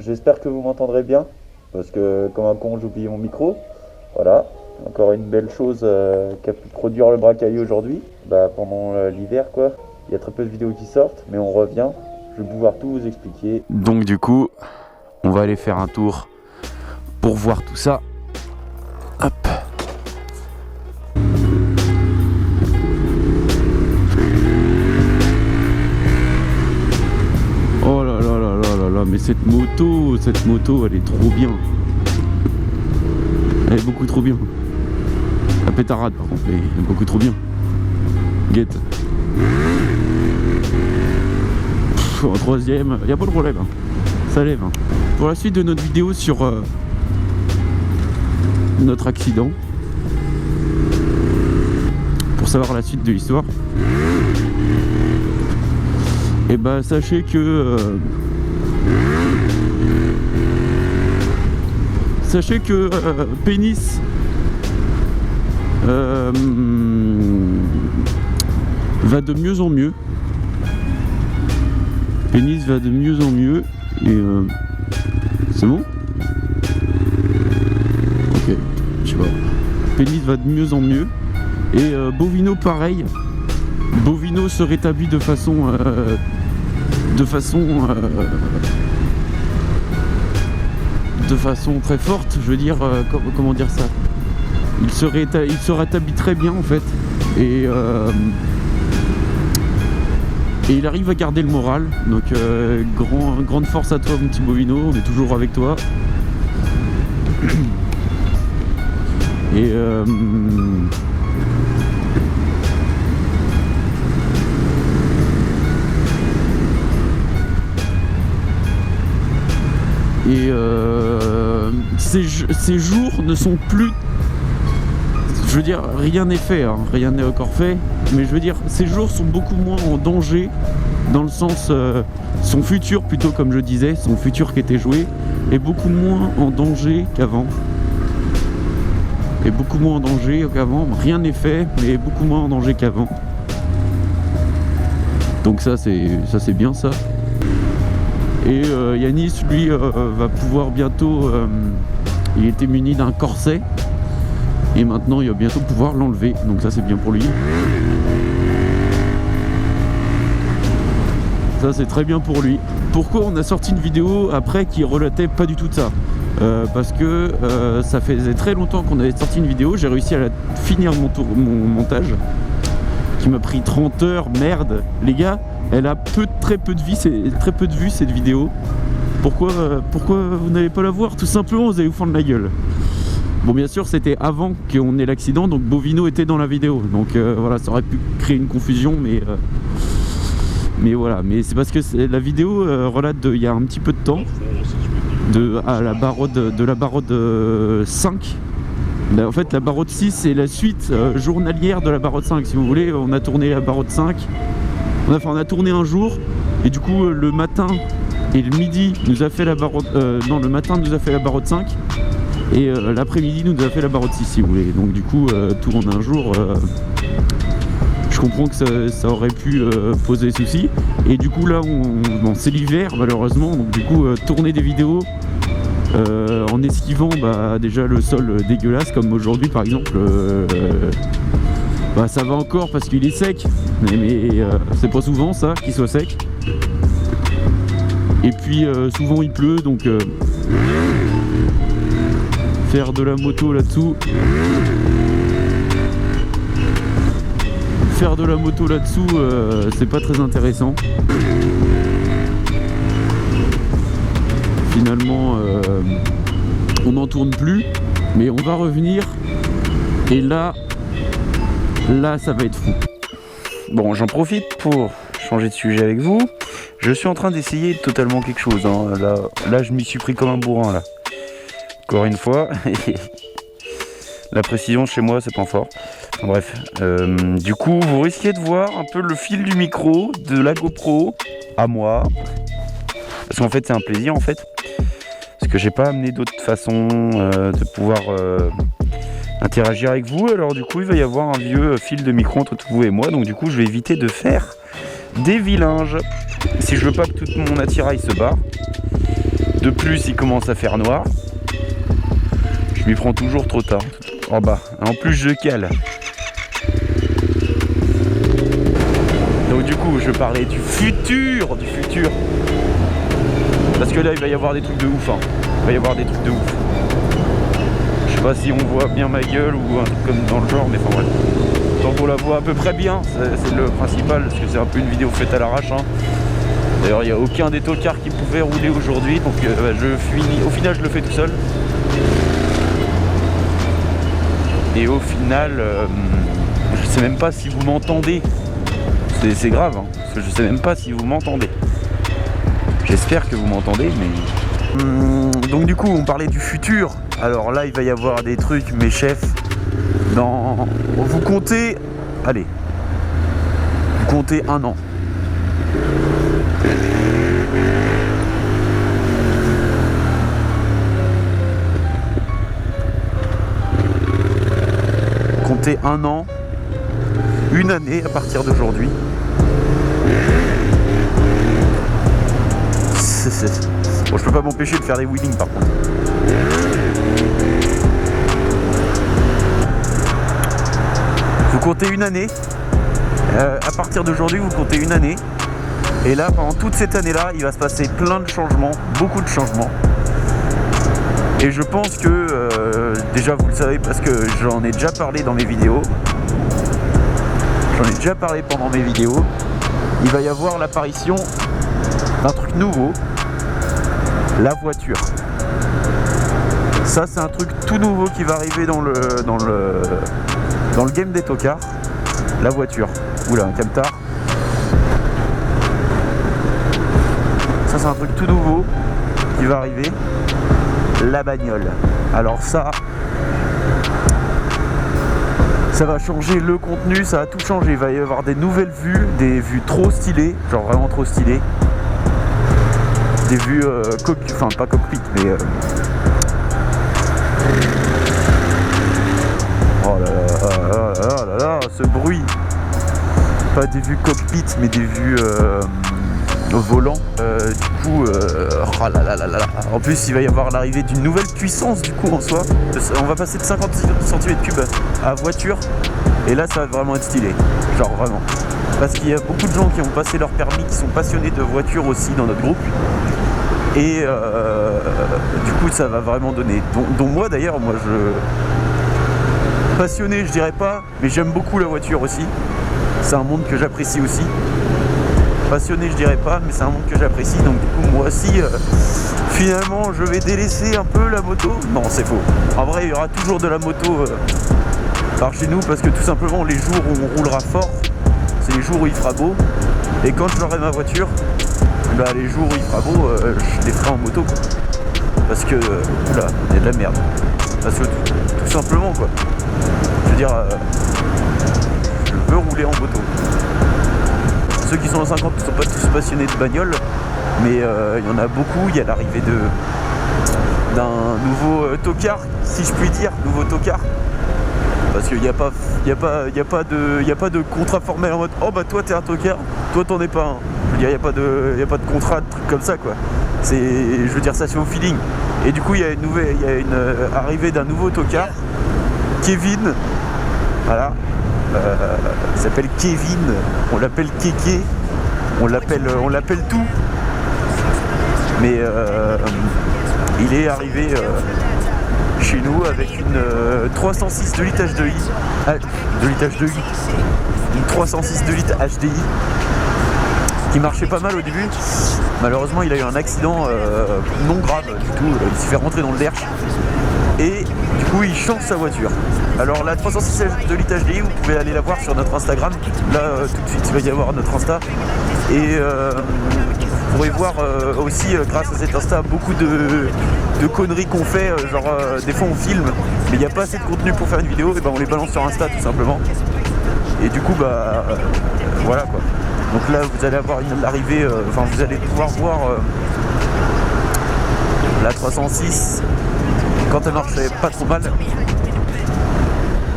j'espère que vous m'entendrez bien, parce que comme un con j'ai oublié mon micro. Voilà, encore une belle chose qu'a pu produire le Bracaillé aujourd'hui. Pendant l'hiver quoi, il y a très peu de vidéos qui sortent, mais on revient, je vais pouvoir tout vous expliquer. Donc du coup, on va aller faire un tour pour voir tout ça. Hop. Oh là là là là là là, mais cette moto, elle est trop bien. Elle est beaucoup trop bien. La pétarade par contre, elle est beaucoup trop bien. Guette. En troisième, y a pas de problème. Ça lève. Pour la suite de notre vidéo sur notre accident, pour savoir la suite de l'histoire, et sachez que Pénis va de mieux en mieux. Pénis va de mieux en mieux et c'est bon? Ok, je sais pas. Pénis va de mieux en mieux et Bovino pareil. Bovino se rétablit de façon très forte, je veux dire, comment dire ça, il se rétablit très bien en fait et il arrive à garder le moral, donc grande force à toi mon petit Bovino, on est toujours avec toi. Et ces jours ne sont plus, je veux dire, rien n'est fait, hein, rien n'est encore fait, mais je veux dire, ces jours sont beaucoup moins en danger, dans le sens, son futur plutôt, comme je disais, son futur qui était joué, est beaucoup moins en danger qu'avant. Et beaucoup moins en danger qu'avant, rien n'est fait, mais beaucoup moins en danger qu'avant. Donc ça c'est bien ça. Et Yanis lui va pouvoir bientôt, il était muni d'un corset et maintenant il va bientôt pouvoir l'enlever, donc ça c'est bien pour lui. Ça c'est très bien pour lui. Pourquoi on a sorti une vidéo après qui relatait pas du tout de ça? Parce que ça faisait très longtemps qu'on avait sorti une vidéo, j'ai réussi à finir mon montage qui m'a pris 30 heures, merde les gars. Elle a très peu de vues cette vidéo. Pourquoi vous n'allez pas la voir? Tout simplement, vous allez vous fendre la gueule. Bon, bien sûr, c'était avant qu'on ait l'accident, donc Bovino était dans la vidéo. Donc voilà, ça aurait pu créer une confusion, mais voilà. Mais c'est parce que la vidéo relate il y a un petit peu de temps, de la Barode 5. En fait, la Barode 6, c'est la suite journalière de la Barode 5. Si vous voulez, on a tourné la Barode 5. On a tourné un jour et du coup le matin et le midi nous a fait la Barode le matin nous a fait la Barode 5 et l'après-midi nous a fait la Barode 6 si vous voulez. Donc du coup tout en un jour, je comprends que ça aurait pu poser souci. Et du coup là c'est l'hiver malheureusement, donc du coup tourner des vidéos en esquivant déjà le sol dégueulasse comme aujourd'hui par exemple, ça va encore parce qu'il est sec, mais c'est pas souvent ça qu'il soit sec. Et puis souvent il pleut, donc faire de la moto là-dessous, c'est pas très intéressant. Finalement on n'en tourne plus, mais on va revenir et là ça va être fou. Bon, j'en profite pour changer de sujet avec vous. Je suis en train d'essayer totalement quelque chose, hein. Là je m'y suis pris comme un bourrin là. Encore une fois. La précision chez moi c'est pas fort. Enfin, bref. Du coup vous risquez de voir un peu le fil du micro de la GoPro à moi. Parce qu'en fait c'est un plaisir en fait. Parce que j'ai pas amené d'autre façon de pouvoir interagir avec vous, alors du coup il va y avoir un vieux fil de micro entre vous et moi, donc du coup je vais éviter de faire des vilinges si je veux pas que tout mon attirail se barre. De plus, il commence à faire noir. Je m'y prends toujours trop tard. En bas. En plus, je cale. Donc du coup, je parlais du futur. Parce que là, il va y avoir des trucs de ouf. Hein. Il va y avoir des trucs de ouf. Je sais pas si on voit bien ma gueule ou un truc comme dans le genre, mais enfin bref. Tant qu'on la voit à peu près bien, c'est le principal, parce que c'est un peu une vidéo faite à l'arrache. Hein. D'ailleurs, il n'y a aucun des tocards qui pouvait rouler aujourd'hui, donc au final, je le fais tout seul. Et au final, je sais même pas si vous m'entendez. C'est grave, hein, parce que je sais même pas si vous m'entendez. J'espère que vous m'entendez, mais... donc du coup, on parlait du futur. Alors là, il va y avoir des trucs, mes chefs. Vous comptez... Allez. Vous comptez 1 an. Comptez 1 an. 1 année à partir d'aujourd'hui. Bon, je peux pas m'empêcher de faire des wheelings par contre. Vous comptez 1 année. À partir d'aujourd'hui, vous comptez 1 année. Et là, pendant toute cette année-là, il va se passer plein de changements, beaucoup de changements. Et je pense que, déjà vous le savez parce que j'en ai déjà parlé dans mes vidéos. J'en ai déjà parlé pendant mes vidéos. Il va y avoir l'apparition d'un truc nouveau. La voiture. Ça, c'est un truc tout nouveau qui va arriver dans le game des tocards. La voiture. Oula, un camtar. Ça, c'est un truc tout nouveau qui va arriver. La bagnole. Alors ça va changer le contenu, ça va tout changer. Il va y avoir des nouvelles vues, des vues trop stylées, genre vraiment trop stylées. Des vues enfin pas cockpit, mais oh là là, ce bruit. Pas des vues cockpit, mais des vues au volant. Du coup, oh là là là là. En plus, il va y avoir l'arrivée d'une nouvelle puissance du coup en soi. On va passer de 50 cm3 à voiture. Et là, ça va vraiment être stylé. Genre vraiment. Parce qu'il y a beaucoup de gens qui ont passé leur permis, qui sont passionnés de voitures aussi dans notre groupe. Et du coup, ça va vraiment donner. Dont moi d'ailleurs, passionné, je dirais pas, mais j'aime beaucoup la voiture aussi. C'est un monde que j'apprécie aussi. Passionné, je dirais pas, mais c'est un monde que j'apprécie. Donc du coup, moi aussi, finalement, je vais délaisser un peu la moto. Non, c'est faux. En vrai, il y aura toujours de la moto par chez nous, parce que tout simplement, les jours où on roulera fort, c'est les jours où il fera beau. Et quand j'aurai ma voiture, bah, les jours où il fera beau, je les ferai en moto, quoi. Parce que, là, il y a de la merde. Parce que tout simplement, quoi. Je veux dire, je veux rouler en moto. Ceux qui sont en 50 ne sont pas tous passionnés de bagnole, mais il y en a beaucoup. Il y a l'arrivée d'un nouveau tocard, si je puis dire, nouveau tocard. Parce qu'il n'y a pas de contrat formel en mode oh bah toi t'es un tocard, toi t'en es pas un. Je veux dire, il n'y a pas de contrat, de trucs comme ça quoi. Je veux dire, ça c'est au feeling. Et du coup il y a une arrivée d'un nouveau tocard, Kevin. Voilà. Il s'appelle Kevin, on l'appelle Kéké, on l'appelle tout. Mais il est arrivé chez nous avec une 306 de litre HDI. Une 306 de litre HDI qui marchait pas mal au début. Malheureusement, il a eu un accident non grave du tout. Il s'est fait rentrer dans le derche. Et du coup, il change sa voiture. Alors, la 306 de litre HDI, vous pouvez aller la voir sur notre Instagram. Là, tout de suite, il va y avoir notre Insta. Et vous pourrez voir aussi, grâce à cet Insta, beaucoup de conneries qu'on fait. Des fois, on filme, mais il n'y a pas assez de contenu pour faire une vidéo. Et ben, on les balance sur Insta, tout simplement. Et du coup, bah, voilà quoi. Donc là, vous allez avoir l'arrivée, vous allez pouvoir voir la 306 quand elle marchait pas trop mal.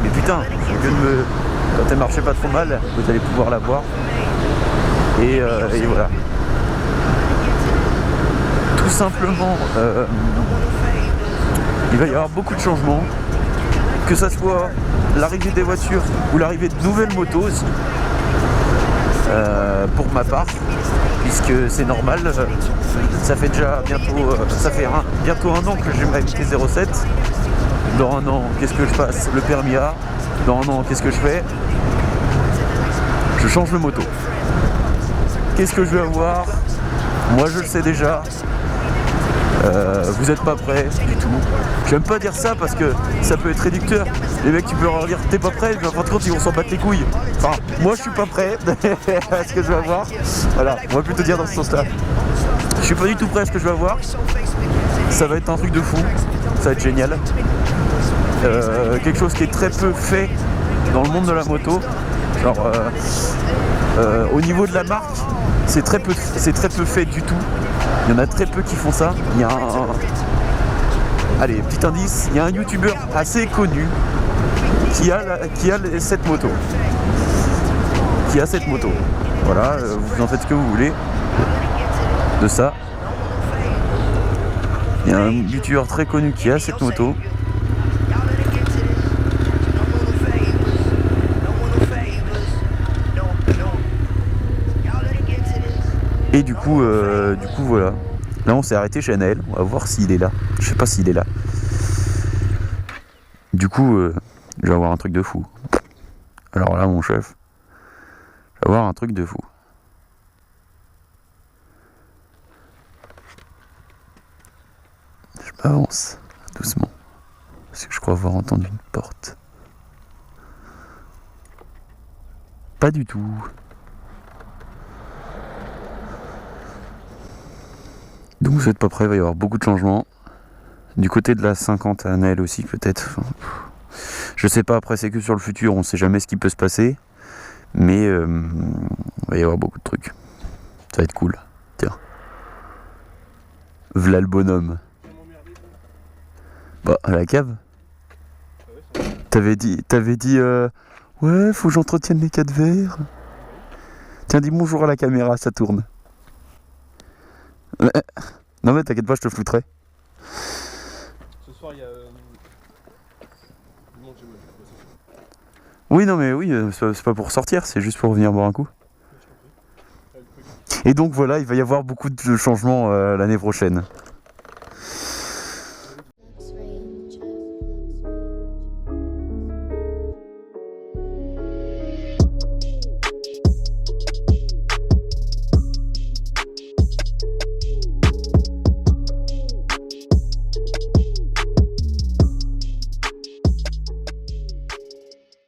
Mais putain, quand elle marchait pas trop mal, vous allez pouvoir la voir. Et voilà. Tout simplement, il va y avoir beaucoup de changements, que ça soit l'arrivée des voitures ou l'arrivée de nouvelles motos aussi, pour ma part, puisque c'est normal, ça fait déjà bientôt un an que j'ai ma MT-07. Dans un an, qu'est-ce que je passe? Le permis A. Dans un an, qu'est-ce que je fais? Je change de moto. Qu'est-ce que je vais avoir? Moi je le sais déjà. Vous n'êtes pas prêts du tout. J'aime pas dire ça parce que ça peut être réducteur. Les mecs, tu peux leur dire t'es pas prêt, mais en fin de compte ils vont s'en battre les couilles. Enfin, moi je suis pas prêt à ce que je vais avoir. Voilà, on va plutôt dire dans ce sens-là. Je suis pas du tout prêt à ce que je vais avoir. Ça va être un truc de fou. Ça va être génial. Quelque chose qui est très peu fait dans le monde de la moto. Genre, au niveau de la marque, c'est très peu fait du tout. Il y en a très peu qui font ça. Il y a allez, petit indice, il y a un youtubeur assez connu qui a cette moto. Voilà, vous en faites ce que vous voulez de ça. Il y a un youtubeur très connu qui a cette moto. Et du coup voilà. Là on s'est arrêté chez Anaël, on va voir s'il est là. Je sais pas s'il est là. Du coup, je vais avoir un truc de fou. Alors là mon chef, je vais avoir un truc de fou. Je m'avance doucement. Parce que je crois avoir entendu une porte. Pas du tout. Donc vous êtes pas prêts, il va y avoir beaucoup de changements. Du côté de la 50 à Anaël aussi peut-être. Enfin, je sais pas, après c'est que sur le futur, on sait jamais ce qui peut se passer. Mais il va y avoir beaucoup de trucs. Ça va être cool. Tiens. V'là le bonhomme. Bah, à la cave. T'avais dit ouais, faut que j'entretienne les 4 verres. Tiens, dis bonjour à la caméra, ça tourne. Non mais t'inquiète pas, je te flouterai. Ce soir il y a... Non, Oui, non mais oui, c'est pas pour sortir, c'est juste pour venir boire un coup. Et donc voilà, il va y avoir beaucoup de changements l'année prochaine.